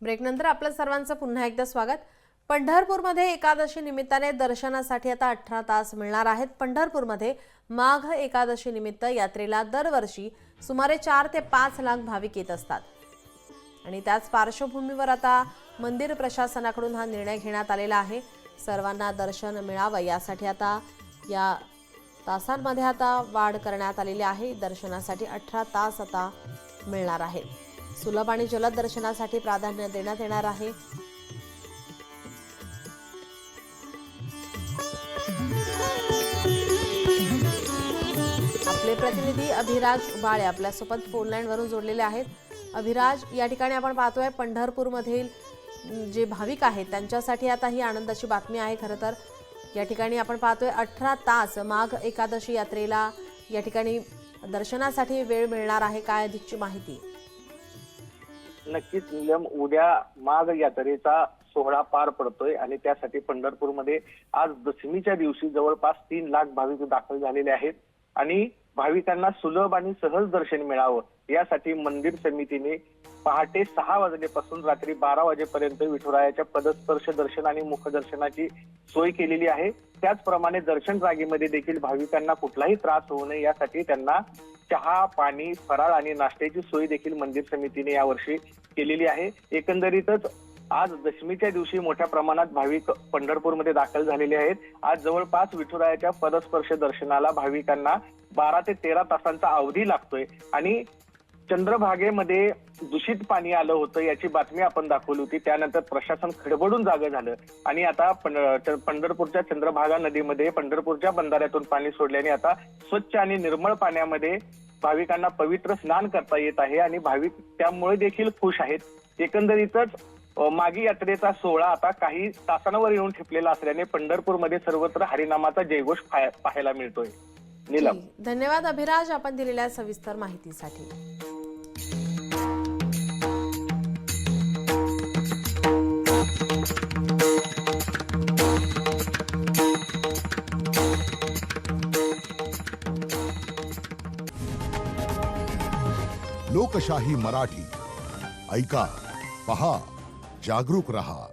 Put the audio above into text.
ब्रेकनंतर आपल्या सर्वांचं पुन्हा एकदा स्वागत। पंढरपूरमध्ये एकादशी निमित्ताने दर्शनासाठी आता 18 तास मिळणार आहेत। पंढरपूरमध्ये माघ एकादशी निमित्त यात्रेला दरवर्षी सुमारे 4 ते 5 लाख भाविक येत असतात आणि त्याच पार्श्वभूमीवर आता मंदिर प्रशासनाकडून हा निर्णय घेण्यात आलेला आहे। सर्वांना दर्शन मिळावं यासाठी आता या तासांमध्ये आता वाढ करण्यात आलेली आहे। दर्शनासाठी 18 तास आता मिळणार आहे। सुलभ आणि जलद दर्शनासाठी प्राधान्य देण्यात येणार आहे। आपले प्रतिनिधी अभिराज उबाळे आपल्यासोबत फोन लाईन वरून जोडलेले आहेत। अभिराज, या ठिकाणी आपण पाहतोय पंढरपूरमधील जे भाविक आहेत त्यांच्यासाठी आता ही आनंदाची बातमी आहे। खरं तर या ठिकाणी आपण पाहतोय 18 तास माघ एकादशी यात्रेला या ठिकाणी दर्शनासाठी वेळ मिळणार आहे। काय अधिकची माहिती? नक्कीच निलम, उद्या माघ यात्रेचा सोहळा पार पडतोय आणि त्यासाठी पंढरपूरमध्ये आज दशमीच्या दिवशी जवळपास 3 लाख भाविक दाखल झालेले आहेत आणि भाविकांना सुलभ आणि सहज दर्शन मिळावं यासाठी मंदिर समितीने पहाटे 6 वाजल्यापासून रात्री 12 वाजेपर्यंत विठुरायाच्या पदस्पर्श दर्शन आणि मुखदर्शनाची सोय केलेली आहे। त्याचप्रमाणे दर्शन रांगेमध्ये देखील भाविकांना कुठलाही त्रास होऊ नये यासाठी त्यांना चहा, पाणी, फराळ आणि नाश्त्याची सोय देखील मंदिर समितीने यावर्षी केलेली आहे। एकंदरीतच आज दशमीच्या दिवशी मोठ्या प्रमाणात भाविक पंढरपूरमध्ये दाखल झालेले आहेत। आज जवळपास विठुरायाच्या पदस्पर्श दर्शनाला भाविकांना 12 ते 13 तासांचा अवधी लागतोय आणि चंद्रभागेमध्ये दूषित पाणी आलं होतं याची बातमी आपण दाखवली होती। त्यानंतर प्रशासन खडबडून जागे झालं आणि आता पंढरपूरच्या चंद्रभागा नदीमध्ये पंढरपूरच्या बंधाऱ्यातून पाणी सोडल्याने आता स्वच्छ आणि निर्मळ पाण्यामध्ये भाविकांना पवित्र स्नान करता येत आहे आणि भाविक त्यामुळे देखील खुश आहेत। एकंदरीतच माघी यात्रेचा सोहळा आता काही तासांवर येऊन ठेपलेला असल्याने पंढरपूरमध्ये सर्वत्र हरिनामाचा जयघोष पाहायला मिळतोय। नीलम, धन्यवाद अभिराज आपण दिलेल्या सविस्तर माहितीसाठी। लोकशाही मराठी ऐका, पहा, जागरूक रहा।